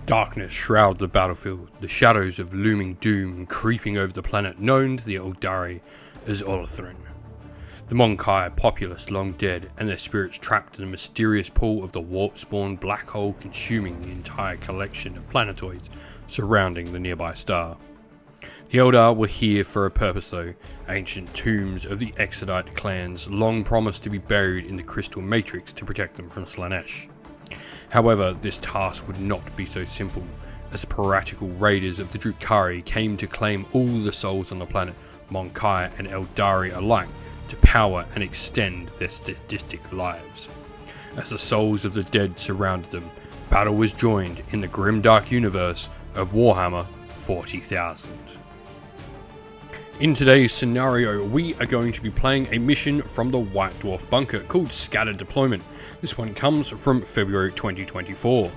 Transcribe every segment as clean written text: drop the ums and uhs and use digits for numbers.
Darkness shrouded the battlefield, the shadows of looming doom creeping over the planet known to the Aeldari as Olithrin. The Monkai populace long dead, and their spirits trapped in the mysterious pool of the warp-spawned black hole consuming the entire collection of planetoids surrounding the nearby star. The Eldar were here for a purpose though. Ancient tombs of the Exodite clans long promised to be buried in the crystal matrix to protect them from Slaanesh. However, this task would not be so simple, as the piratical raiders of the Drukhari came to claim all the souls on the planet, Monkai and Aeldari alike, to power and extend their sadistic lives. As the souls of the dead surrounded them, battle was joined in the grimdark universe of Warhammer 40,000. In today's scenario, we are going to be playing a mission from the White Dwarf bunker called Scattered Deployment. This one comes from February 2024.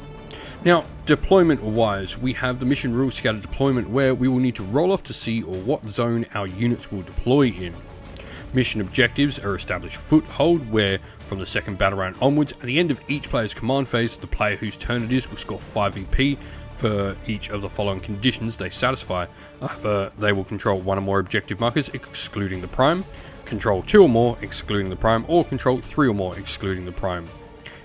Now, deployment wise, we have the mission rule Scattered Deployment, where we will need to roll off to see what zone our units will deploy in. Mission objectives are established foothold, where from the second battle round onwards, at the end of each player's command phase, the player whose turn it is will score 5 EP for each of the following conditions they satisfy. Either they will control one or more objective markers excluding the prime, control 2 or more excluding the prime, or control 3 or more excluding the prime.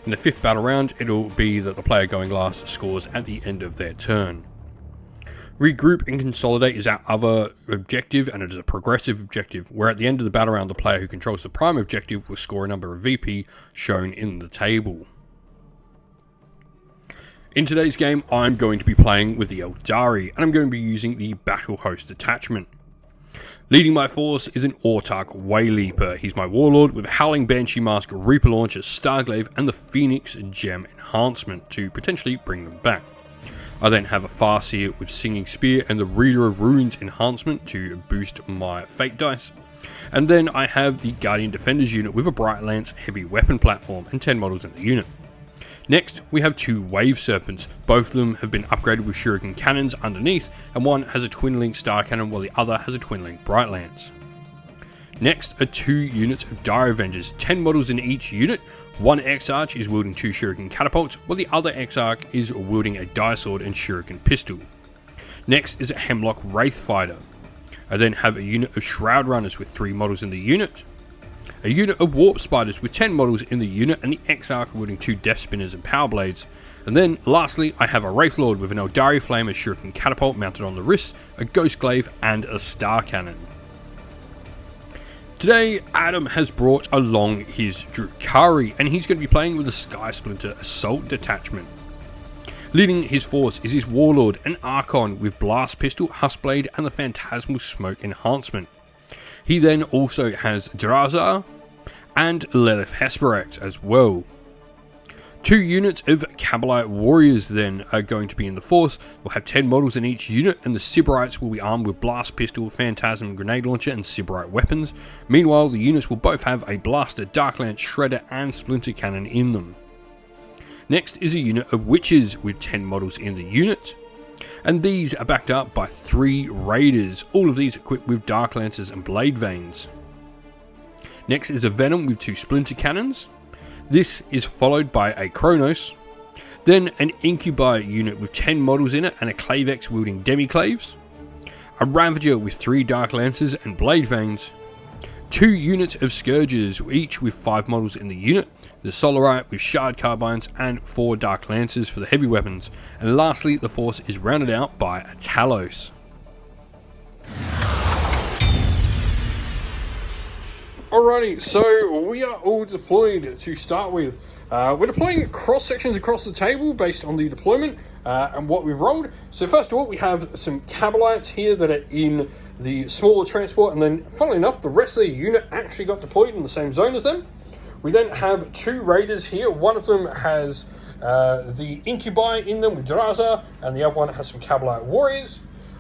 In the 5th battle round, it'll be that the player going last scores at the end of their turn. Regroup and consolidate is our other objective, and it is a progressive objective, where at the end of the battle round the player who controls the prime objective will score a number of VP shown in the table. In today's game, I'm going to be playing with the Aeldari, and I'm going to be using the Battle Host attachment. Leading my force is an Autarch Wayleaper. He's my warlord with Howling Banshee Mask, Reaper Launcher, Starglaive, and the Phoenix Gem enhancement to potentially bring them back. I then have a Farseer with Singing Spear and the Reader of Runes enhancement to boost my fate dice. And then I have the Guardian Defenders unit with a Bright Lance heavy weapon platform and 10 models in the unit. Next, we have 2 Wave Serpents. Both of them have been upgraded with Shuriken cannons underneath, and one has a Twin-Link Star Cannon while the other has a Twin-Link Bright Lance. Next are 2 units of Dire Avengers, 10 models in each unit. One Exarch is wielding 2 Shuriken Catapults, while the other Exarch is wielding a Dire Sword and Shuriken Pistol. Next is a Hemlock Wraith Fighter. I then have a unit of Shroud Runners with 3 models in the unit, a unit of Warp Spiders with 10 models in the unit, and the Exarch wielding 2 Death Spinners and Power Blades. And then, lastly, I have a Wraith Lord with an Aeldari Flame, a Shuriken Catapult mounted on the wrist, a Ghost Glaive, and a Star Cannon. Today, Adam has brought along his Drukhari, and he's going to be playing with the Sky Splinter Assault Detachment. Leading his force is his Warlord, an Archon with Blast Pistol, Huskblade, and the Phantasmal Smoke enhancement. He then also has Drazar and Lilith Hesperax as well. 2 units of Kabbalite Warriors then are going to be in the force. We'll have 10 models in each unit, and the Sybarites will be armed with Blast Pistol, Phantasm Grenade Launcher, and Sybarite weapons. Meanwhile, the units will both have a Blaster, Dark Lance, Shredder, and Splinter Cannon in them. Next is a unit of Witches with 10 models in the unit, and these are backed up by 3 Raiders, all of these equipped with Dark Lances and Blade Veins. Next is a Venom with 2 Splinter Cannons. This is followed by a Kronos, then an Incubi unit with 10 models in it and a Clavex wielding Demiclaves, a Ravager with 3 Dark Lances and Blade Veins, 2 units of Scourgers, each with 5 models in the unit, the Solarite with Shard Carbines and 4 Dark Lances for the heavy weapons, and lastly the force is rounded out by a Talos. Alrighty, so we are all deployed to start with. We're deploying cross sections across the table based on the deployment and what we've rolled. So first of all, we have some Kabbalites here that are in the smaller transport, and then funnily enough, the rest of the unit actually got deployed in the same zone as them. We then have 2 Raiders here. One of them has the Incubi in them with Drazar, and the other one has some Kabbalite Warriors.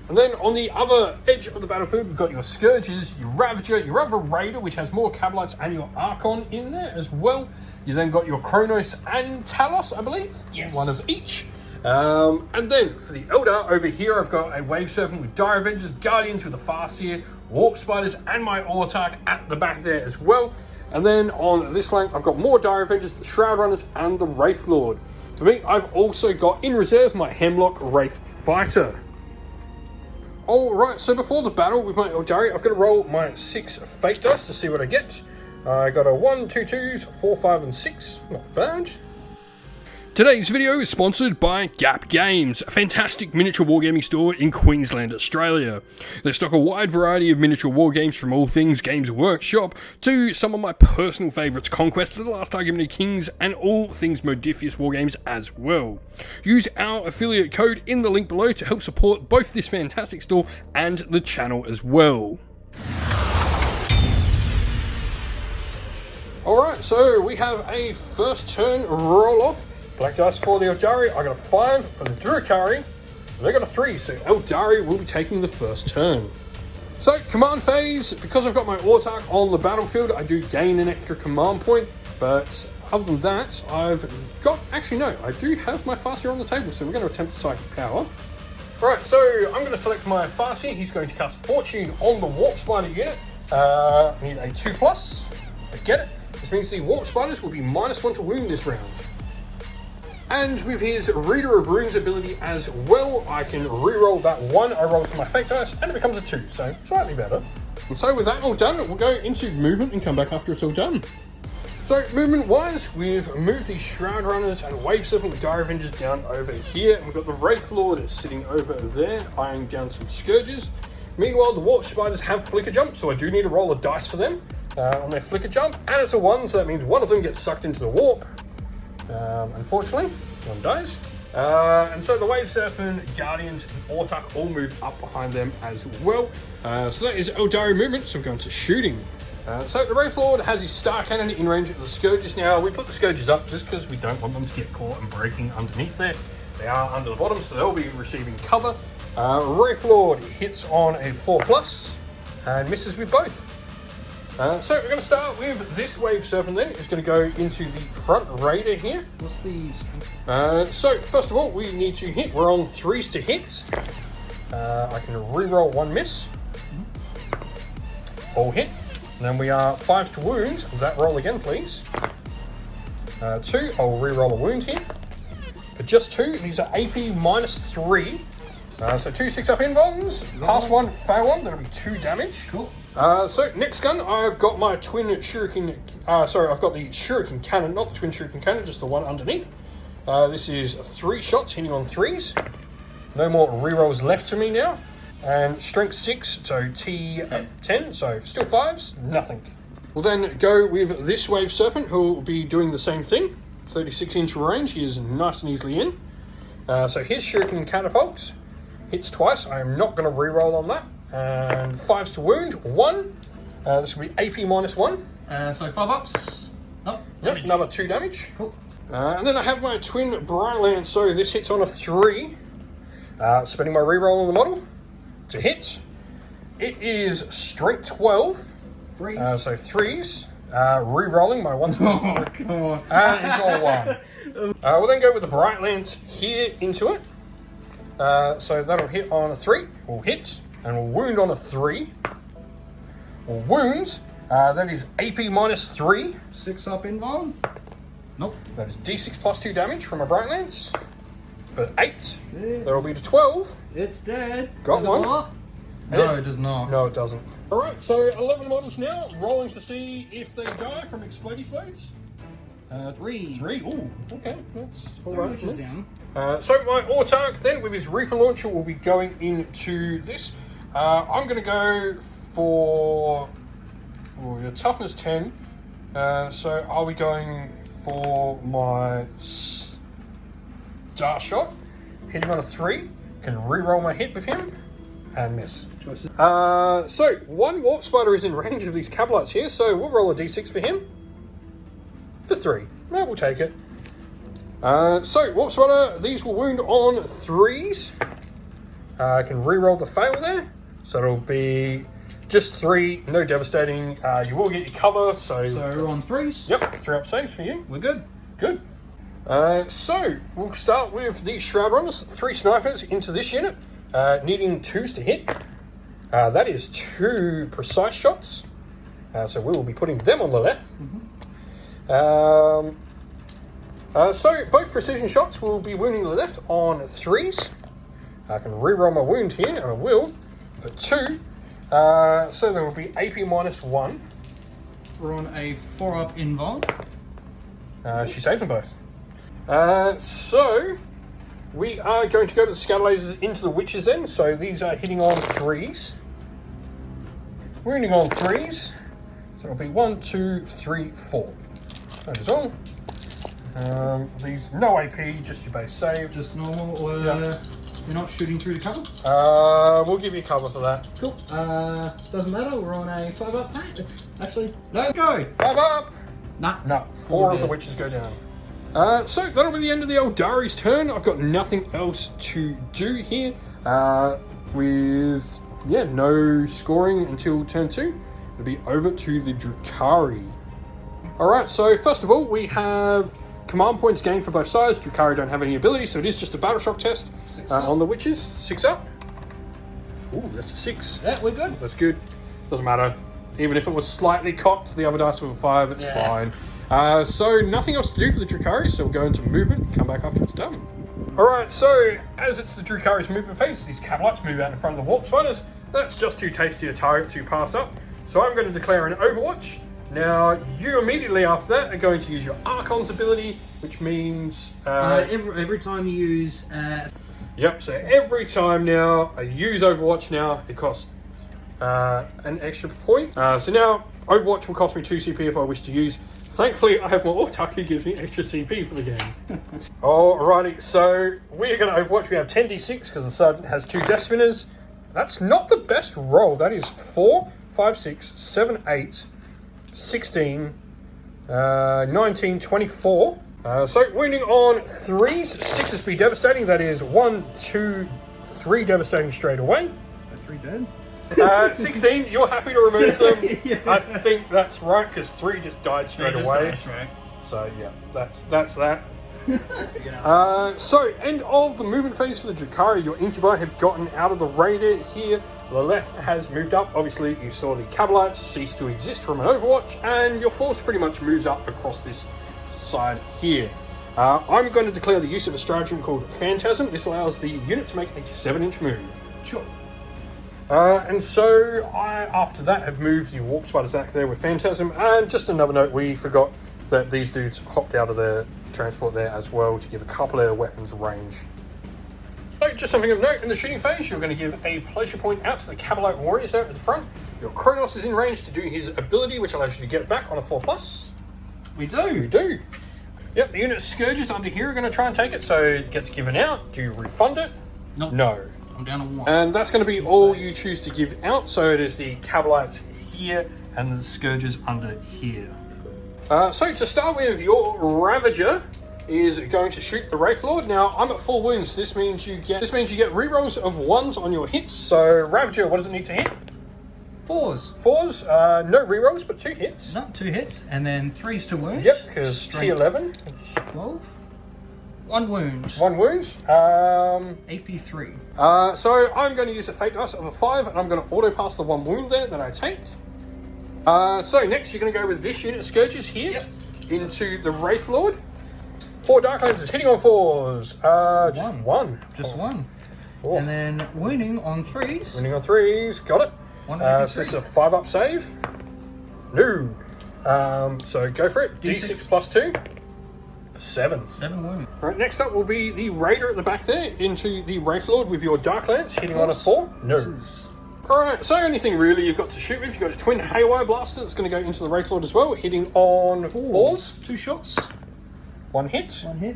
And then on the other edge of the battlefield, we've got your Scourges, your Ravager, your other Raider, which has more Kabbalites, and your Archon in there as well. You then got your Kronos and Talos, I believe. Yes. One of each. And then for the Eldar over here, I've got a Wave Serpent with Dire Avengers, Guardians with a Farseer, Warp Spiders, and my Autarch at the back there as well. And then on this flank, I've got more Dire Avengers, the Shroud Runners, and the Wraith Lord. For For me, I've also got in reserve my Hemlock Wraith Fighter. Alright, so before the battle with my Aeldari, I've got to roll my 6 fate dice to see what I get. I got a 1, 2 2s, 4, 5 and 6. Not bad. Today's video is sponsored by Gap Games, a fantastic miniature wargaming store in Queensland, Australia. They stock a wide variety of miniature wargames from all things Games Workshop to some of my personal favourites, Conquest of the Last Argument of Kings, and all things Modifius wargames as well. Use our affiliate code in the link below to help support both this fantastic store and the channel as well. Alright, so we have a first turn roll off. Black dice for the Aeldari. I got a 5 for the Drukhari. They got a 3, so Aeldari will be taking the first turn. So, command phase, because I've got my Autarch on the battlefield, I do gain an extra command point, but other than that, I've got, actually no, I do have my Farseer on the table, so we're going to attempt Psychic Power. Right, so I'm going to select my Farseer. He's going to cast Fortune on the Warp Spider unit. I need a 2+. I get it. This means the Warp Spiders will be -1 to wound this round. And with his Reader of Runes ability as well, I can re-roll that 1 I rolled for my fate dice, and it becomes a 2, so slightly better. And so with that all done, we'll go into movement and come back after it's all done. So movement-wise, we've moved the Shroud Runners and Wave Serpent Dire Avengers down over here, and we've got the Wraith Lord sitting over there, eyeing down some Scourges. Meanwhile, the Warp Spiders have Flicker Jump, so I do need to roll a dice for them on their Flicker Jump, and it's a 1, so that means one of them gets sucked into the Warp. Unfortunately, one dies. And so the Wave Serpent, Guardians, and Autarch all move up behind them as well. So that is Aeldari movement, so we're going to shooting. So the Wraith Lord has his Star Cannon in range of the Scourges now. We put the Scourges up just because we don't want them to get caught and breaking underneath there. They are under the bottom, so they'll be receiving cover. Wraith Lord hits on a 4+ and misses with both. So we're going to start with this Wave Serpent then. It's going to go into the front Raider here. What's these? So first of all, we need to hit. We're on 3s to hit. I can re-roll 1 miss. All hit. And then we are 5s to wound. That roll again, please. 2, I'll re-roll a wound here. For just 2, these are AP -3. So 2 6-up invulns, pass 1, fail 1, that'll be 2 damage. Cool. So next gun, I've got my twin shuriken, I've got the shuriken cannon, not the twin shuriken cannon, just the one underneath. This is 3 shots hitting on 3s. No more rerolls left to me now. And strength 6, so T10, so still 5s, nothing. We'll then go with this Wave Serpent, who will be doing the same thing. 36-inch range, he is nice and easily in. So his shuriken catapult hits twice. I am not going to re-roll on that. And 5s to wound, 1. This will be AP -1. So 5 ups. Oh, yep, another 2 damage. Cool. And then I have my twin Bright Lance. So this hits on a 3. Spending my re-roll on the model to hit. It is strength 12. 3. So 3s. Re-rolling my 1. Oh, God. And it's all 1. We'll then go with the Bright Lance here into it. So that'll hit on a 3. We'll hit. And we'll wound on a 3. We'll wound. That is AP -3. 6-up invuln. Nope. That is D6 +2 damage from a Bright Lance. For 8. That'll be to 12. It's dead. Got does one. It not? No, it does not. No, it doesn't. Alright, so 11 models now. Rolling to see if they die from Explodey Blades. 3. 3. Ooh, okay. That's Three alright. which is down. So my Autarch then, with his Reaper Launcher, will be going into this. I'm going to go for your toughness 10. So I'll be going for my Star Shot. Hitting on a 3. Can re-roll my hit with him and miss. So 1 Warp Spider is in range of these Cabalites here, so we'll roll a d6 for him. For 3. No, we'll take it. So Warp Spider, these will wound on 3s. I can re-roll the fail there. So it'll be just 3, no devastating. You will get your cover, so we're on 3s. Yep, 3 up safe for you. We're good. Good. So we'll start with the Shroud Runners. 3 snipers into this unit, needing 2s to hit. That is 2 precise shots. So we will be putting them on the left. So both precision shots will be wounding the left on 3s. I can re-roll my wound here, and I will, for 2. So there will be AP -1. We're on a 4-up invuln. She saves them both. So we are going to go to the scatter lasers into the witches then. So these are hitting on 3s. Wounding on 3s. So it'll be 1, 2, 3, 4. That is all. These no AP, just your base save. Just normal, or you're not shooting through the cover? We'll give you cover for that. Cool. Doesn't matter, we're on a 5-up pack. Actually, no, go! 5 up! Nah. No, 4 of the witches go down. So that'll be the end of the Aeldari's turn. I've got nothing else to do here. With no scoring until turn 2. It'll be over to the Drukhari. Alright, so first of all, we have command points gained for both sides. Drukhari don't have any abilities, so it is just a battle shock test on the witches. 6 up. Ooh, that's a 6. Yeah, we're good. That's good. Doesn't matter. Even if it was slightly cocked, the other dice with a 5, it's fine. So nothing else to do for the Drukhari, so we'll go into movement and come back after it's done. Alright, so as it's the Drukhari's movement phase, these Cabalites move out in front of the Warp Spiders. That's just too tasty a target to pass up. So I'm going to declare an Overwatch. Now, you immediately after that are going to use your Archon's ability, which means... every time you use... Yep, so every time now I use Overwatch now, it costs an extra point. So now, Overwatch will cost me 2 CP if I wish to use. Thankfully, I have my Autark who gives me extra CP for the game. Alrighty, so we're going to Overwatch. We have 10d6 because the side has 2 Death Spinners. That's not the best roll. That is 4, 5, 6, 7, 8... 16, 19, 24. So wounding on 3s, 6s be devastating. That is 1, 2, 3 devastating straight away. 3 dead. 16, you're happy to remove them. Yeah. I think that's right, because 3 just died straight away. Right. So yeah, that's that. So end of the movement phase for the Drukhari. Your Incubi have gotten out of the radar here. The left has moved up. Obviously, you saw the Cabalites cease to exist from an Overwatch, and your force pretty much moves up across this side here. I'm going to declare the use of a stratagem called Phantasm. This allows the unit to make a 7-inch move. Sure. And so I, after that, have moved the Warp Spiders out there with Phantasm. And just another note, we forgot that these dudes hopped out of their transport there as well to give a couple of weapons range. So just something of note, in the shooting phase, you're going to give a pleasure point out to the Cabalite Warriors out at the front. Your Kronos is in range to do his ability, which allows you to get it back on a 4+. We do. We do. Yep, the unit Scourges under here are going to try and take it, so it gets given out. Do you refund it? Nope. No. I'm down to 1. And that's going to be all you choose to give out, so it is the Cabalites here and the Scourges under here. So to start with, your Ravager is going to shoot the Wraith Lord. Now I'm at 4 wounds. This means you get rerolls of 1s on your hits. So Ravager, what does it need to hit? 4s. 4s. No rerolls, but 2 hits. No, 2 hits, and then 3s to wound. Yep, because T11. 12. 1 wound. 1 wound. AP3. So I'm going to use a Fate Dice of a 5, and I'm going to auto pass the 1 wound there that I take. So next you're going to go with this unit of Scourges here into the Wraith Lord. 4 Dark Lances hitting on 4s. Just 1. Just 1. Oh. And then wounding on 3s. Wounding on 3s. Got it. So this is a 5-up save. No. So go for it. D6 plus 2 for 7. 7 wounds. Right, next up will be the Raider at the back there into the Wraith Lord with your Dark Lance hitting on a 4. No. Alright, so anything really you've got to shoot with. You've got a Twin Haywire Blaster that's going to go into the Wraith Lord as well, hitting on 4s. 2 shots. 1 hit. 1 hit.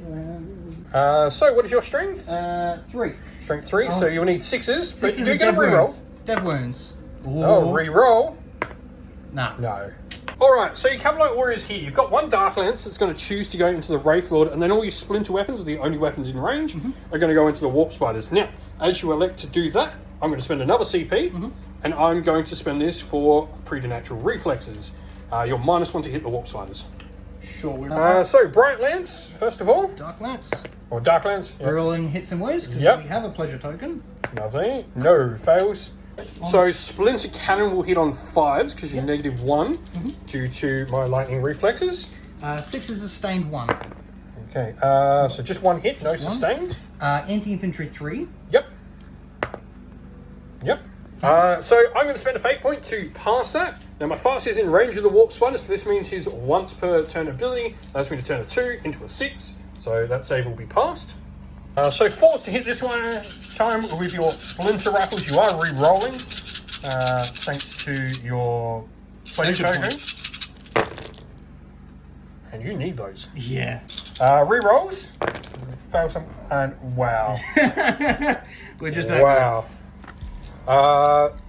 So what is your strength? 3. Strength 3, so you'll need 6s, but you do are get a reroll. Dead wounds. Oh, reroll? Nah. No. Alright, so your Cabalite Warriors here. You've got 1 Dark Lance that's going to choose to go into the Wraith Lord, and then all your Splinter weapons, the only weapons in range, are going to go into the Warp Spiders. Now, as you elect to do that, I'm going to spend another CP, and I'm going to spend this for Preternatural Reflexes. You're -1 to hit the Warp Spiders. Sure. So, Bright Lance, first of all. Dark Lance. Or Dark Lance. Yep. Rolling hits and wounds, because we have a pleasure token. Lovely. No, fails. So, Splinter Cannon will hit on 5s, because you're -1 due to my Lightning Reflexes. 6 is a stained 1. Okay, so just one hit, no sustained. Anti-infantry 3. Yep. Yep. So I'm going to spend a fate point to pass that. Now my fast is in range of the warp spider, so this means his once per turn ability allows me to turn a 2 into a 6. So that save will be passed. So 4 to hit this one time with your splinter rifles. You are re-rolling, thanks to your pleasure token. And you need those. Yeah. Re-rolls. Fail some, and wow. We're just that wow.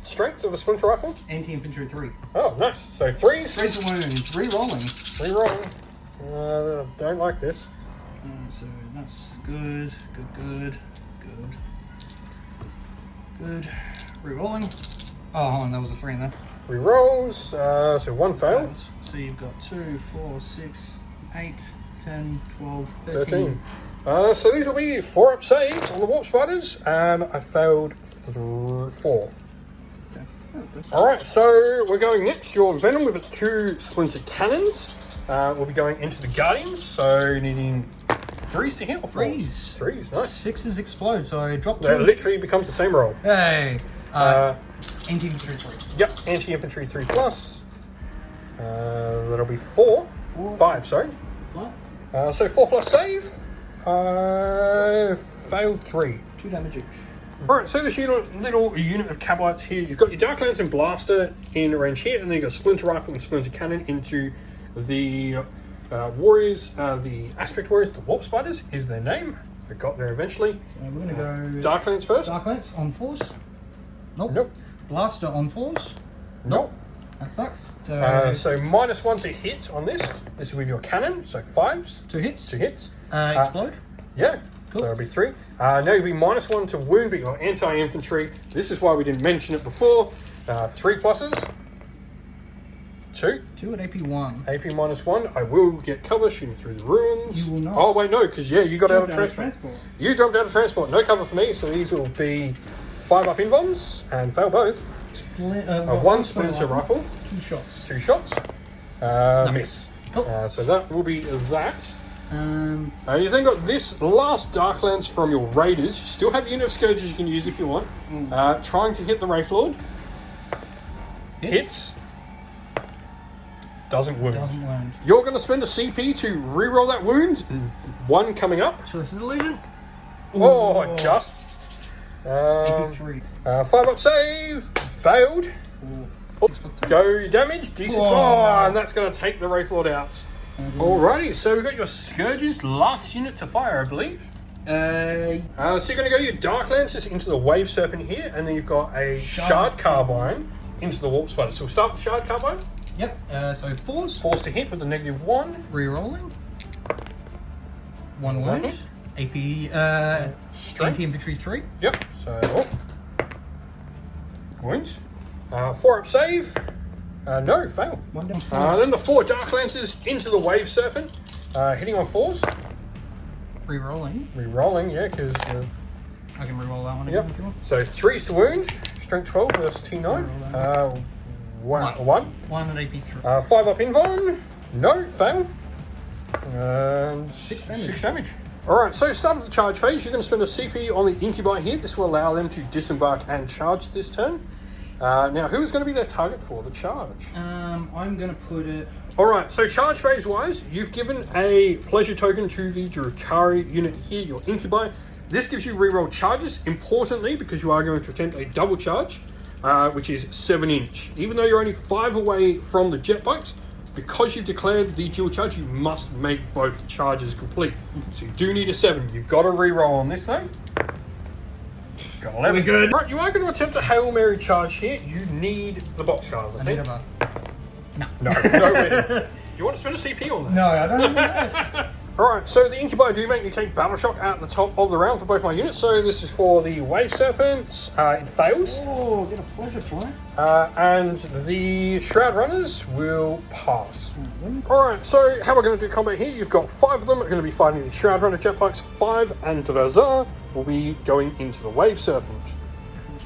Strength of a splinter rifle? Anti-infantry 3. Oh, nice. So 3s. 3 to wounds. Re-rolling. Re-rolling. Don't like this. So that's good. Good. Re-rolling. Oh, hold on, that was a 3 in there. Re-rolls. So 1 failed. So you've got 2, 4, 6, 8, 10, 12, 13. So these will be 4 up saves on the warp spiders, and I failed 4. Okay. Alright, so we're going next. Your Venom with its 2 splinter cannons will be going into the Guardians, so needing 3s to hit or 4s? 3s, nice. 6s explode, so I dropped 2. That literally becomes the same roll. Hey! Anti-infantry 3. Yep, anti-infantry 3 plus. That'll be 5, sorry. What? So 4 plus save. Failed 3. 2 damage each. Alright, so this little unit of Cabalites here, you've got your Dark Lance and Blaster in range here, and then you've got Splinter Rifle and Splinter Cannon into the Warriors, the Aspect Warriors, the Warp Spiders is their name. I got there eventually. So we're going to go... Dark Lance first. Dark Lance on 4s. Nope. Nope. Blaster on 4s. Nope. That sucks. So -1 to hit on this. This is with your cannon, so 5s. 2 hits. 2 hits. Explode. Yeah. Cool. So that'll be 3. Now you'll be -1 to wound, but you're anti-infantry. This is why we didn't mention it before. 3 pluses. 2. 2 at AP 1. AP -1. I will get cover shooting through the ruins. You will not. Oh wait, no, because you got out of Jumped transport. You jumped out of transport. No cover for me, so these will be 5 up invoms and fail both. 1 splinter rifle. 2 shots. 2 shots. Miss. Cool. So that will be that. You then got this last Dark Lance from your Raiders. You still have unit of Scourges you can use if you want. Trying to hit the Wraith Lord. Hits. Doesn't wound. You're going to spend a CP to re-roll that wound. 1 coming up. So this is illusion. Oh, just. AP 3. 5 up save. Failed. Go damage. Decent. Oh, and that's going to take the Wraith Lord out. Alrighty, so we've got your Scourges, last unit to fire, I believe. So you're going to go your Dark Lances into the Wave Serpent here, and then you've got a Shard Carbine into the Warp Spider. So we'll start with Shard Carbine. Yep, so 4s. 4s to hit with a -1. Re-rolling. 1 wound. AP, anti-infantry 3. Yep, so... Wounds. 4 up save. No, fail. 1 down. Then the 4 Dark Lances into the Wave Serpent, hitting on 4s. Re-rolling. Re-rolling, yeah, because... I can re-roll that one Yep. again if you want. So 3s to wound. Strength 12 versus T9. 1. 1 at AP 3. 5 up invuln. No, fail. And 6 damage. 6 damage. Alright, so start of the charge phase, you're going to spend a CP on the Incubi here. This will allow them to disembark and charge this turn. Now, who is going to be their target for the charge? I'm going to put it... Alright, so charge phase wise, you've given a pleasure token to the Drukhari unit here, your Incubi. This gives you reroll charges, importantly, because you are going to attempt a double charge, which is 7 inch. Even though you're only 5 away from the jet bikes, because you've declared the dual charge, you must make both charges complete. So you do need a 7. You've got a reroll on this though. Got 11. We're good. Right, you are going to attempt a Hail Mary charge here. You need the boxcars, I think. No, way. You want to spend a CP on that? No, I don't even know. Alright, so the Incubi do make me take Battle Shock at the top of the round for both my units. So this is for the Wave Serpents. It fails. Oh, get a pleasure point. And the Shroud Runners will pass. Alright, so how we're going to do combat here, you've got 5 of them are going to be fighting the Shroud Runner jetbikes. 5 and Drazar will be going into the Wave Serpent.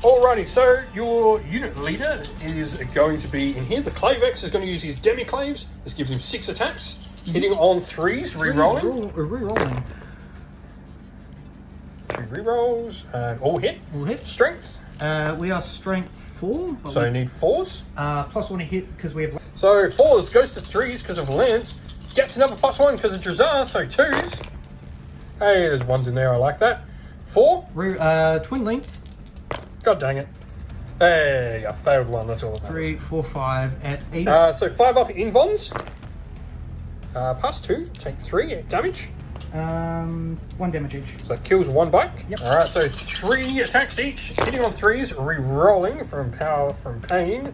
Alrighty, so your unit leader is going to be in here. The Clavex is going to use his Demi-Claves. This gives him 6 attacks. Hitting on 3s, re-rolling. Re-rolling. 2 re-rolls, and all hit. All hit. Strength. We are strength 4. So you need 4s. +1 to hit because we have... So 4s goes to 3s because of Lance. Gets another +1 because of Drazar, so 2s. Hey, there's 1s in there, I like that. 4. Twin length. God dang it. Hey, I failed 1, that's all. 3, 4, 5 at 8. So 5 up in Vons. Pass 2, take 3 damage. 1 damage each. So that kills 1 bike. Yep. Alright, so 3 attacks each, hitting on 3s, re-rolling from power from pain.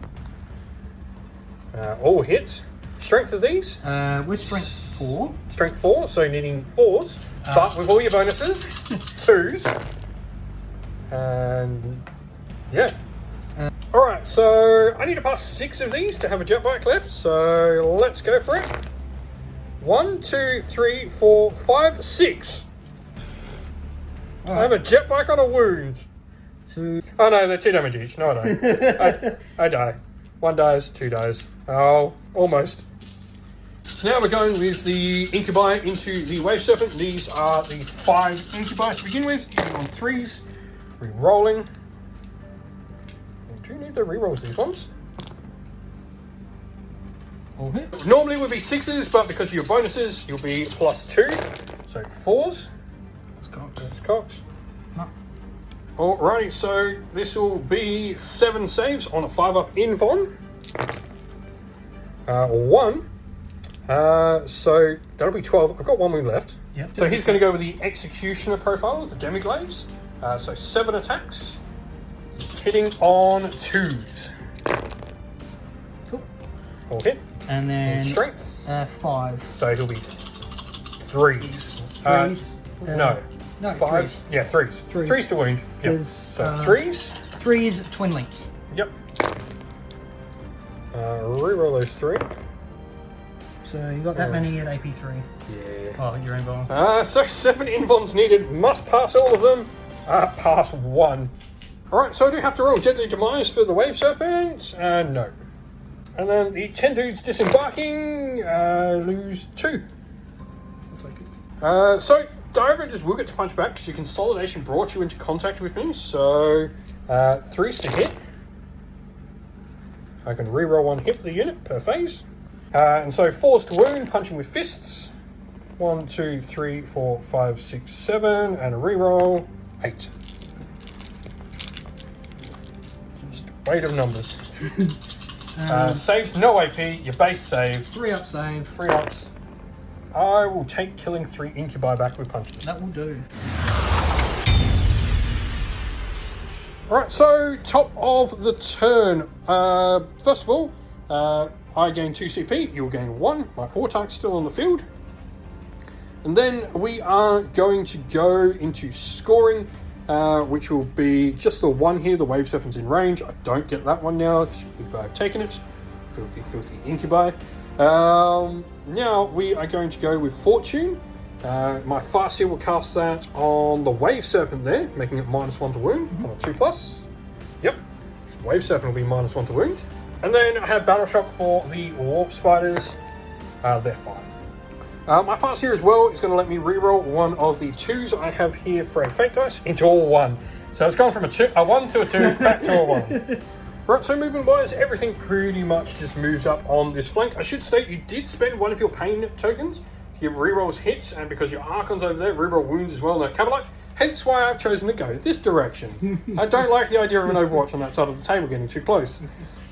All hits. Strength of these? We're strength 4. Strength 4, so needing 4s. But with all your bonuses, 2s. And yeah. Alright, so I need to pass 6 of these to have a jet bike left, so let's go for it. 1, 2, 3, 4, 5, 6. I have a jet bike on a wound. 2. Oh no, they're 2 damage each. No, I don't. I die. 1 dies, 2 dies. Oh, almost. So now we're going with the Incubi into the Wave Serpent. These are the 5 Incubi to begin with. Hitting on 3s. Re-rolling. Do you need the re-rolls, these ones? All hit. Normally it would be 6s, but because of your bonuses, you'll be +2. So 4s. That's cocked. That's cocked. No. Alrighty, so this will be 7 saves on a 5 up in Von. 1. So that'll be 12. I've got 1 wound left. Yep. So he's going to go with the Executioner profile with the Demi-Glaives. So 7 attacks. Hitting on 2s. Cool. All hit. And then... Strength. 5. So he'll be 3s. 3s? No. 5. 3s. Yeah, 3s. 3s to wound. Yep. So 3s. 3s, twin links. Yep. Reroll those 3. So you got that many at AP3. Yeah. Oh, your own ball. So 7 invons needed. Must pass all of them. Pass 1. Alright, so I do have to roll Deadly Demise for the Wave Serpent. No. And then the 10 dudes disembarking lose 2. So Divergers will get to punch back because your consolidation brought you into contact with me. So 3s to hit. I can reroll 1 hit with the unit per phase. And so 4s to wound, punching with fists. 1, 2, 3, 4, 5, 6, 7, and a reroll 8. Just weight of numbers. Saves no AP, your base save. 3 up save. 3 ups. I will take killing 3 Incubi back with punches. That will do. Alright, so top of the turn. First of all, I gain 2 CP, you'll gain 1. My Autark's still on the field. And then we are going to go into scoring, which will be just the 1 here. The Wave Serpent's in range. I don't get that one now because I've taken it. Filthy, filthy Incubi. Now we are going to go with Fortune. My Farseer will cast that on the Wave Serpent there, making it -1 to wound on a 2+. Yep. Wave Serpent will be -1 to wound. And then I have Battle Shock for the Warp Spiders. They're fine. My Farseer as well is going to let me reroll 1 of the 2s I have here for a Fate Dice into a 1. So it's gone from a 1 to a 2 back to a 1. Right, so movement wise, everything pretty much just moves up on this flank. I should state you did spend 1 of your pain tokens to give rerolls hits, and because your Archon's over there, reroll wounds as well, no Cabalite. Hence why I've chosen to go this direction. I don't like the idea of an Overwatch on that side of the table getting too close.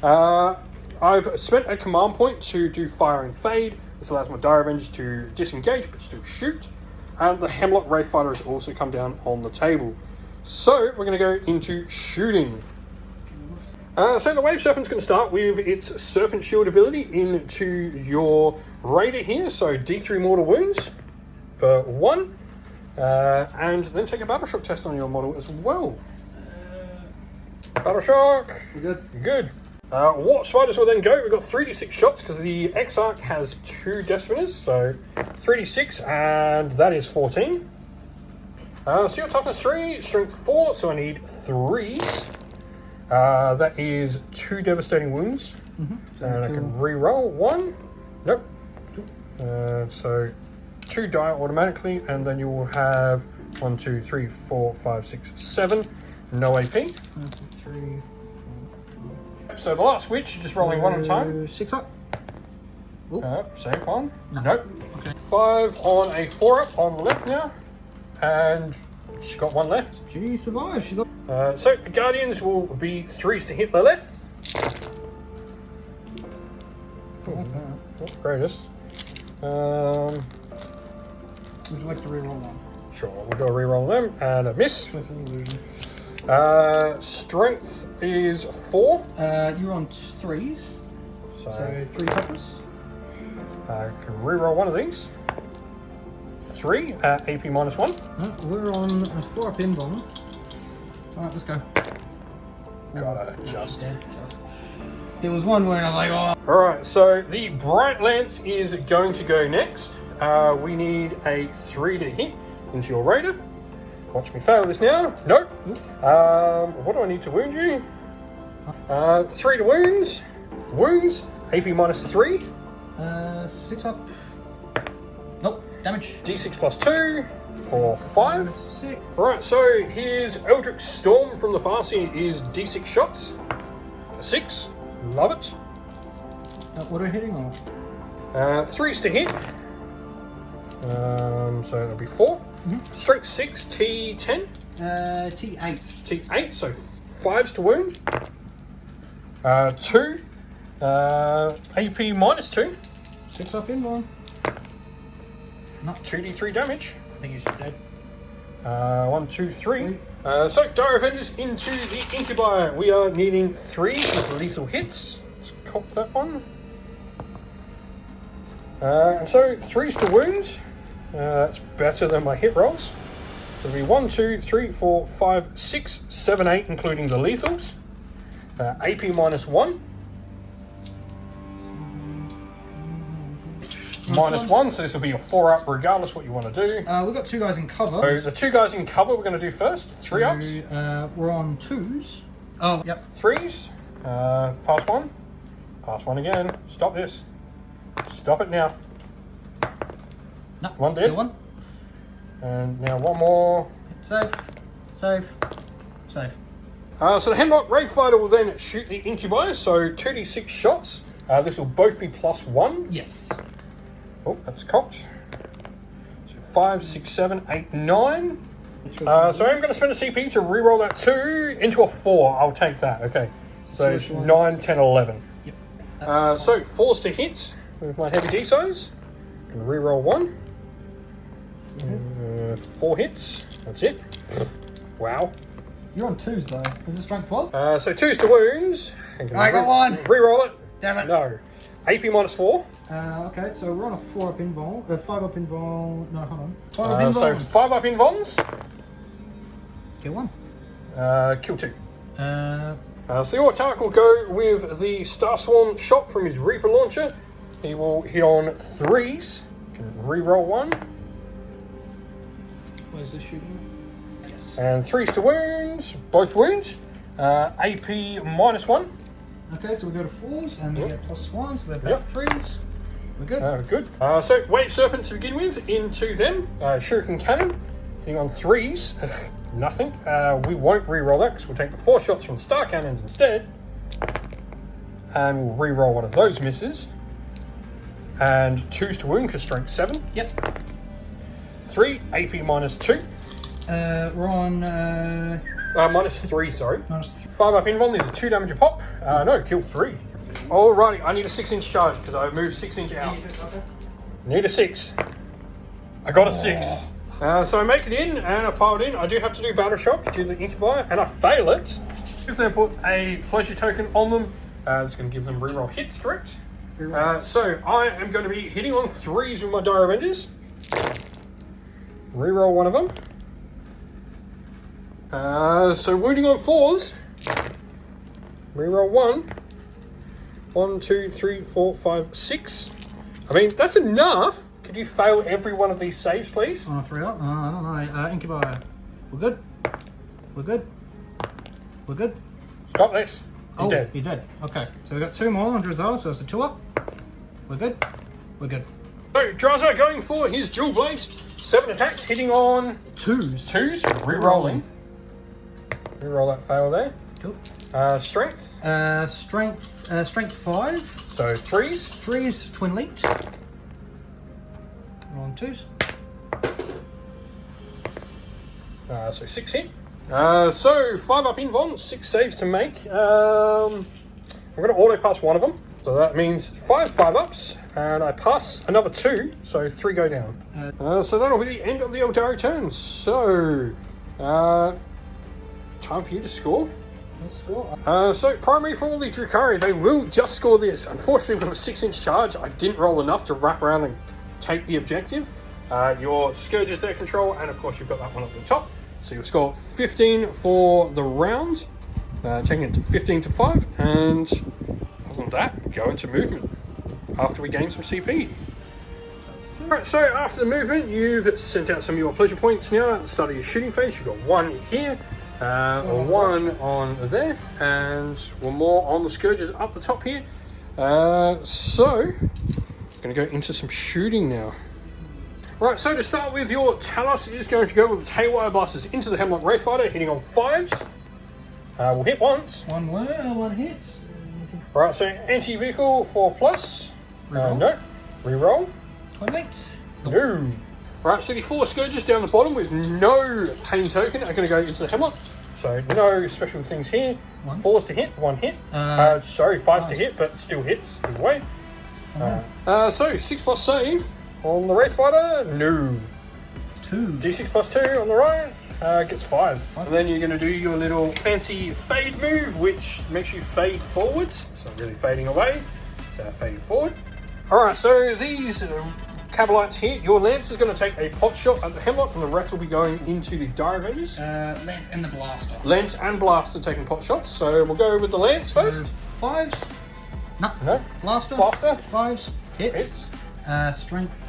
I've spent a command point to do Fire and Fade. This allows my Dire Avengers to disengage but still shoot. And the Hemlock Wraithfighter has also come down on the table. So we're going to go into shooting. So the Wave Serpent's going to start with its Serpent Shield ability into your Raider here. So D3 mortal wounds for 1. And then take a Battle Shock test on your model as well. Battle Shock. We're good. Good. Warp Spiders will then go. We've got 3d6 shots because the Exarch has 2 Death Spinners. So 3d6 and that is 14. Seal Toughness 3, Strength 4, so I need 3s. That is 2 devastating wounds. And I can re-roll 1. Nope. So 2 die automatically, and then you will have 1, 2, 3, 4, 5, 6, 7. No AP. 1, 2, 3, 4, So the last witch, you're just rolling 1 at a time. 6 up. Same one. No. Nope. Okay. 5 on a 4 up on the left now. And she's got 1 left. She survived. She got. So the Guardians will be 3s to hit Lilith. Like that. Not the greatest. Would you like to reroll one? Sure, we'll do a reroll on them and a miss. This is illusion. Strength is 4. You're on 3s. So 3 toppers. I can reroll one of these. 3, AP minus 1. No, we're on a 4 up in bomb. Alright, let's go. Gotta adjust. Yeah, just. There was one where I'm like, oh. Alright, so the Bright Lance is going to go next. We need a 3 to hit into your Raider. Watch me fail this now. Nope. What do I need to wound you? 3 to wounds. Wounds, AP minus 3. 6 up. Nope, damage. D6 plus 2 for 5. 6. Right, so here's Eldritch Storm from the Farsi is D6 shots for 6. Love it. What are we hitting on? 3's to hit. So that'll be 4. Strength 6, T10. T8. T8, so 5's to wound. 2. AP minus 2. 6 up in one. No. 2d3 damage. I think you should dead. 1, 2, 3. So, Dire Avengers into the Incubi. We are needing 3 with lethal hits. Let's cop that one. And so, 3's to wounds. That's better than my hit rolls. So it'll be 1, 2, 3, 4, 5, 6, 7, 8, including the lethals. AP minus 1. Minus 1, so this will be a 4 up regardless what you want to do. We've got 2 guys in cover. So the 2 guys in cover we're going to do first. 3 ups. We're on 2s. Oh, yep. 3s. Pass 1. Pass 1 again. Stop this. Stop it now. No, 1 dead. 1. And now 1 more. Save. Save. Save. So the Hemlock Ray Fighter will then shoot the Incubi, so 2d6 shots. This will both be plus 1. Yes. Oh, that's cocked. So 5, 6, 7, 8, 9. So I'm going to spend a CP to reroll that 2 into a 4. I'll take that. Okay. So it's 9, 10, 11. Yep. So 4's to hit with my heavy D-size. Can reroll 1. 4 hits. That's it. Wow. You're on 2s though. Is it strength 12? So 2's to wounds. I got 1. Reroll it. Damn it. No. AP minus 4. Okay, so we're on a 4 up invul. 5 up invul. No, hold on. 5 up So invul. 5 up invulns. Kill 1. Kill 2. So your attack will go with the Star Swarm shot from his Reaper launcher. He will hit on 3s. Can reroll 1. Where's this shooting? Yes. And 3's to wounds. Both wounds. AP minus 1. Okay, so we go to 4s and we get plus 1s. We're back 3s. We're good. Good. So Wave Serpent to begin with into them. Shuriken Cannon. Hitting on 3s. Nothing. We won't reroll that because we'll take the 4 shots from Star Cannons instead. And we'll reroll one of those misses. And 2's to wound because strength 7. Yep. 3, AP minus 2. We're on... minus 3, sorry. minus 3. 5 up invuln, these are 2 damage a pop. No, kill 3. Alrighty, I need a 6-inch charge because I moved 6 inch out. Okay. Need a 6. I got a 6. So I make it in and I pile it in. I do have to do Battle Shock to the Incubi and I fail it. If they put a pleasure token on them, it's going to give them reroll hits, correct? So I am going to be hitting on 3s with my Dire Avengers. Reroll one of them. So wounding on 4s. Reroll 1. 1, 2, 3, 4, 5, 6. I mean, that's enough. Could you fail every one of these saves, please? On a 3 up? I don't know. Incubi. We're good. We're good. We're good. Stop this. Oh, dead. you're dead. Okay, so we've got 2 more on Drazar, so it's a 2 up. We're good. We're good. So Drazar going for his dual blades. 7 attacks, hitting on 2s. 2s, re-rolling. Re-roll that fail there. Cool. Strength. Strength 5. So 3s. 3s, twin leaped. Rolling 2s. So 6 hit. So 5 up invuln, 6 saves to make. I'm going to auto pass one of them. So that means 5 ups, and I pass another 2, so 3 go down. So that'll be the end of the Aeldari turn. So, time for you to score. Let's score. So primary for the Drukhari, they will just score this. Unfortunately, with a 6-inch charge, I didn't roll enough to wrap around and take the objective. Your Scourge is their control, and of course you've got that one at the top. So you'll score 15 for the round, taking it to 15 to 5, and other than that, go into movement after we gain some CP. Alright, so after the movement, you've sent out some of your pleasure points now at the start of your shooting phase. You've got 1 here, 1 on there, and 1 more on the Scourges up the top here. So, going to go into some shooting now. Right, so to start with, your Talos is going to go with Haywire Blasters into the Hemlock Wraithfighter, hitting on 5s. We'll hit once. 1 hits. Right, so anti-vehicle 4+. Reroll. No. Reroll. Twin leaped. No. Right, so the 4 Scourges down the bottom with no pain token are going to go into the Hemlock. So no special things here. 4s to hit, 1 hit. Sorry, 5s to hit, but still hits either way. So 6+ save on the Wraithfighter. No. 2. D6 plus 2 on the right. Gets 5. And then you're going to do your little fancy fade move, which makes you fade forwards. It's not really fading away, so fading forward. Alright, so these Cabalites here, your Lance is going to take a pot shot at the Hemlock, and the rest will be going into the Dire Avengers. Lance and the Blaster. Lance and Blaster taking pot shots, so we'll go with the Lance first. 5s. No. Blaster. 5s. Hits. Strength.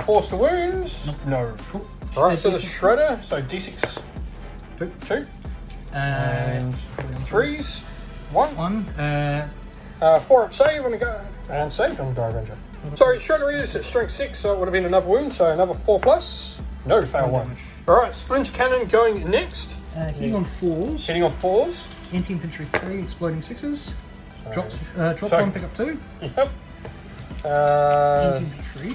Force to wounds. No. Cool. Alright, so the Shredder, so D6. 2. And 3s. 1. 4 up save on the go. And saved on the Dire Avenger. Sorry, Shredder is at strength 6, so it would have been another wound, so another 4+. No, fail 1. Alright, Splinter Cannon going next. Hitting on 4s. Hitting on 4s. Anti-infantry 3, exploding 6s. Drop 1, pick up 2. Yep. Anti-infantry.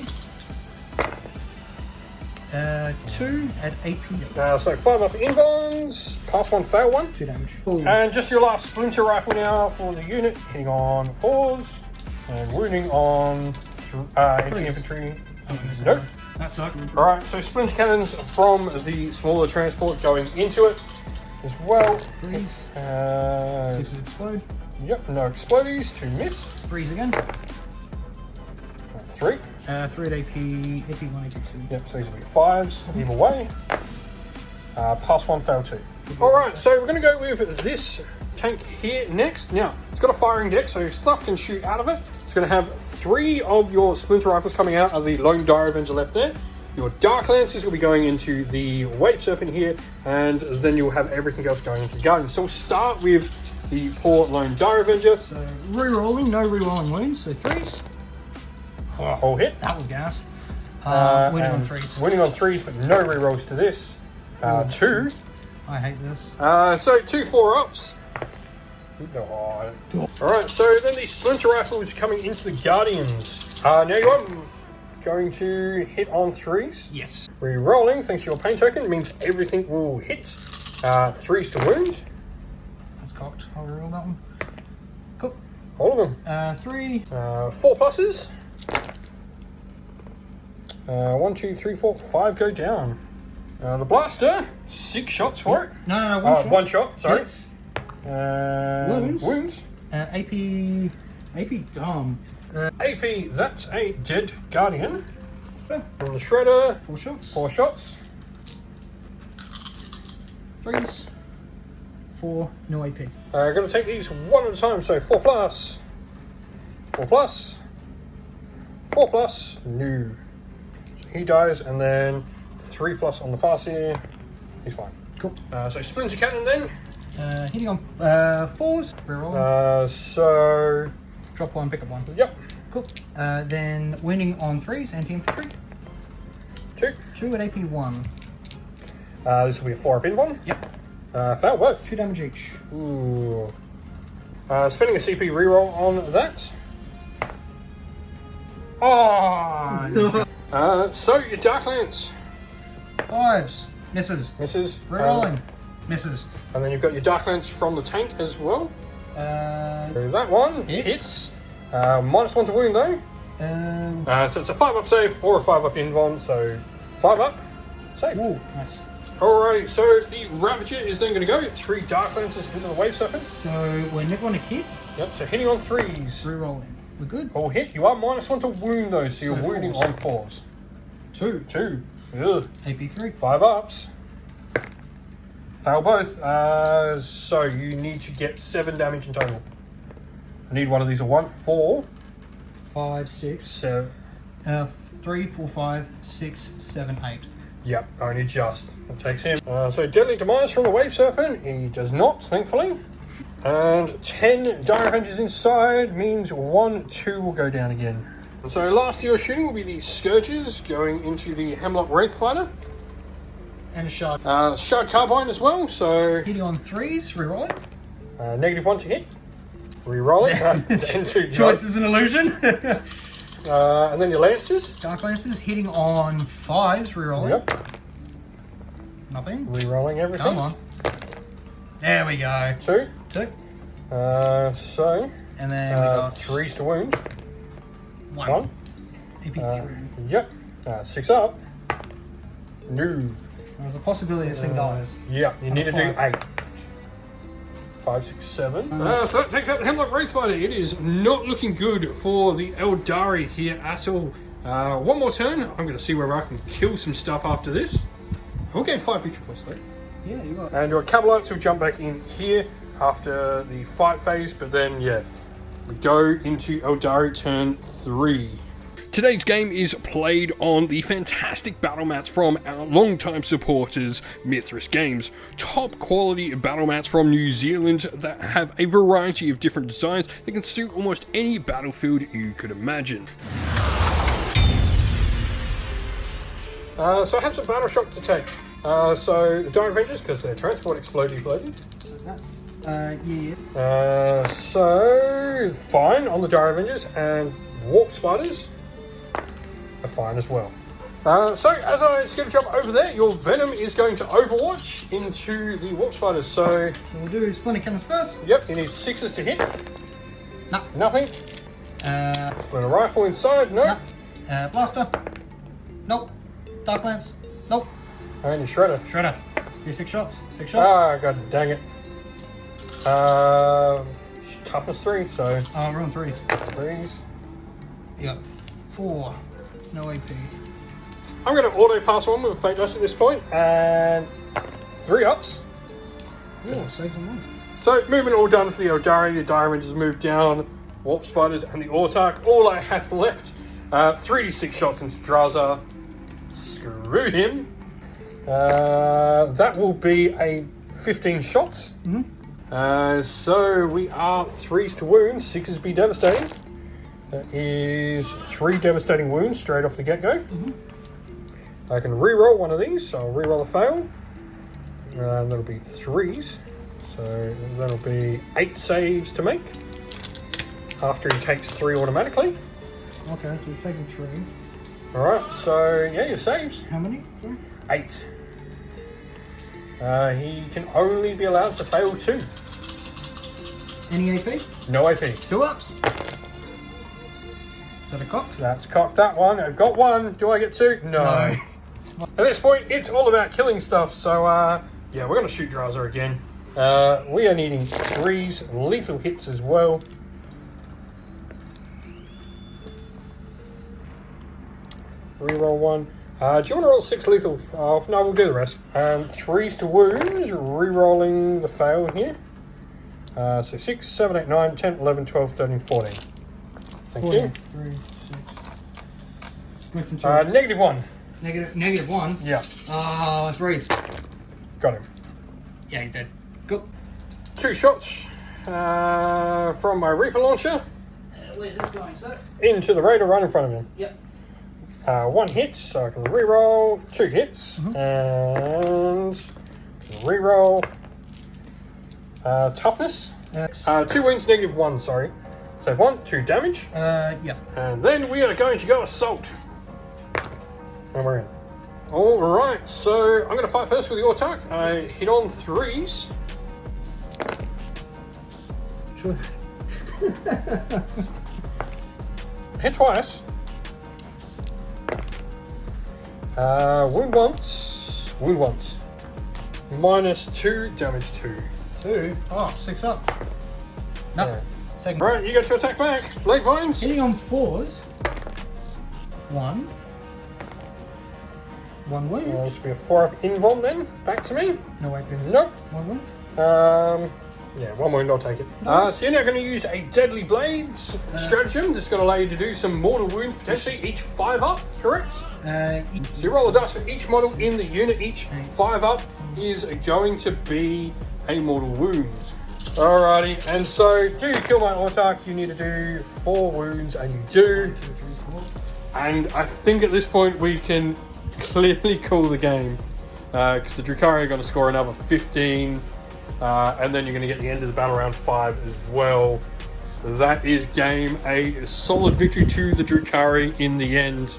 2 at AP. So 5 up invulns, pass 1, fail 1. 2 damage. And just your last Splinter Rifle now for the unit, hitting on 4s. And wounding on anti-infantry. Nope. That sucked. Alright, so Splinter Cannons from the smaller transport going into it as well. 3s. 6s explode. Yep, no explodies to miss. 3s again. 3. 3 at AP 1, AP 2. Yep, so these will be 5s either way. Pass 1, fail 2. Alright, so we're going to go with this tank here next. Now, it's got a firing deck, so stuff can shoot out of it. It's going to have 3 of your Splinter Rifles coming out of the lone Dire Avenger left there. Your Dark Lancers will be going into the Wave Serpent here, and then you'll have everything else going into the Guardian. So we'll start with the poor lone Dire Avenger. So re-rolling, no re-rolling wounds, so 3s. Whole hit. That was gas. Winning on 3s. Winning on 3s, but no re-rolls to this. 2. I hate this. So 2 4-ups. Alright, so then the Splinter Rifle is coming into the Guardians. Now you are going to hit on 3s. Yes. Re-rolling, thanks to your pain token, means everything will hit. 3s to wound. That's cocked. I'll re-roll that one. Cool. All of them. 3. 4 pluses. 1, 2, 3, 4, 5 go down. The Blaster, 6 shots for it. No, 1 shot. 1 shot, sorry. Hits. Wounds. AP dumb. AP, that's a dead Guardian. From the Shredder. 4 shots. 4 shots. 3s. 4, no AP. Going to take these one at a time, so 4 plus. 4 plus. 4 plus. No. So he dies, and then 3 plus on the fast here. He's fine. Cool. So Splinter Cannon then. Hitting on 4s. Rerolling. So... Drop 1, pick up 1. Yep. Cool. Then winning on 3s, anti-infantry. 2. 2 at AP 1. This will be a 4-up invuln. Yep. Fail both. 2 damage each. Ooh. Spending a CP reroll on that. Oh! So, your Darklance. 5s. Misses. Misses. Rerolling. Misses. And then you've got your Darklance from the tank as well. So that one hits. -1 to wound though. So it's a 5-up save or a 5-up invuln, so 5-up save. Ooh, nice. Alrighty, so the Ravager is then going to go 3 Darklances into the Wave Serpent. So we're never going to hit. Yep, so hitting on 3s. Rerolling. We're good. All hit. You are -1 to wound though, so you're wounding 4s. on 4s. 2. 2. Ugh. AP 3. 5 ups. Fail both. So you need to get 7 damage in total. I need one of these. 1, 4, 5, 6. 7. 3, 4, 5, 6, 7, 8. Yep, only just. It takes him. So Deadly Demise from the Wave Serpent. He does not, thankfully. And 10 Dire Avengers inside means 1, 2 will go down again. So last you're shooting will be the Scourges going into the Hemlock Wraithfighter. And a shard. Shard Carbine as well, so... Hitting on 3s, rerolling. -1 to hit. Reroll it. Into Choice is an illusion. and then your Lancers. Dark Lances hitting on 5s, rerolling. Yep. Nothing. Rerolling everything. Come on. There we go. 2. 2. So... And then we got 3s to wound. 1. AP 3. Yep. 6 up. No. There's a possibility this thing dies. Yeah, you need to do 8. 5, 6, 7. So that takes out the Hemlock Wraithfighter. It is not looking good for the Aeldari here at all. One more turn. I'm going to see whether I can kill some stuff after this. We'll gain 5 feature points though. Yeah, you got. And your Cabalites will jump back in here after the fight phase, but then, yeah, we go into Aeldari turn 3. Today's game is played on the fantastic battle mats from our longtime supporters, Mithras Games. Top quality battle mats from New Zealand that have a variety of different designs that can suit almost any battlefield you could imagine. So I have some battle shock to take. So the Dire Avengers, because they're transport exploded. So that's yeah. So fine on the Dire Avengers, and Warp Spiders are fine as well. So as I skip jump over there, your Venom is going to Overwatch into the Warp Spiders. So we'll do Splinter Cannons first. Yep, you need 6s to hit. No. Nothing. Splinter Rifle inside. No. Blaster. Nope. Dark Lance. Nope. And your Shredder. Shredder. Do 6 shots. 6 shots. Ah, god dang it. Toughness 3, so... we're on 3s. 3s. You got 4. No AP. I'm going to auto pass one with a Fate Dust at this point, and 3 ups. Ooh, saves them one. So, movement all done for the Aeldari. The Dire Avengers moved down, Warp Spiders and the Autarch. All I have left, 3d6 shots into Drazar. Screw him. That will be a 15 shots. So we are 3s to wound, 6s be devastating. That is 3 devastating wounds straight off the get-go. I can re-roll one of these, so I'll re-roll a fail. And that'll be 3s. So that'll be 8 saves to make. After he takes 3 automatically. Okay, so he's taking 3. Alright, so yeah, your saves. How many? Sorry? 8. He can only be allowed to fail 2. Any AP? No AP. 2 ups. Is that a cocked? That's cocked that one. I've got 1. Do I get 2? No. At this point, it's all about killing stuff. So, yeah, we're going to shoot Drazar again. We are needing 3s, lethal hits as well. Reroll 1. Do you want to roll 6 lethal? Oh, no, we'll do the rest. 3s to wounds, re-rolling the fail here. So 6, 7, 8, 9, 10, 11, 12, 13, 14. Thank 14, you. 3, 6. With some choice. -1. Negative 1? Yeah. Let's raise. Got him. Yeah, he's dead. Go. 2 shots from my Reaper launcher Where's this going, sir? into the raider right in front of him. Yep. 1 hit, so I can reroll 2 hits, and reroll toughness. 2 wounds, -1, sorry. So 1, 2 damage. Yeah. And then we are going to go assault. And we're in. Alright, so I'm going to fight first with the attack. I hit on 3s. Sure. Hit twice. Wound once. Wound once. -2, damage 2. 2. Oh, 6 up. No. Yeah. It's taking. Right, you get to attack back. Blade vines. Hitting on 4s. 1. 1 wound. This will be a 4-up invuln then. Back to me. No weapon. Nope. 1 wound. Yeah, 1 wound, I'll take it. Nice. So you're now going to use a Deadly Blades stratagem that's going to allow you to do some mortal wounds, potentially each 5 up, correct? So you roll a dice for each model in the unit, each 5 up is going to be a mortal wound. Alrighty, and so to kill my Autarch, you need to do 4 wounds, and you do. 1, 2, 3, 4. And I think at this point we can clearly call the game, because the Drukhari are going to score another 15. And then you're going to get the end of the battle round 5 as well. That is game. A solid victory to the Drukhari in the end.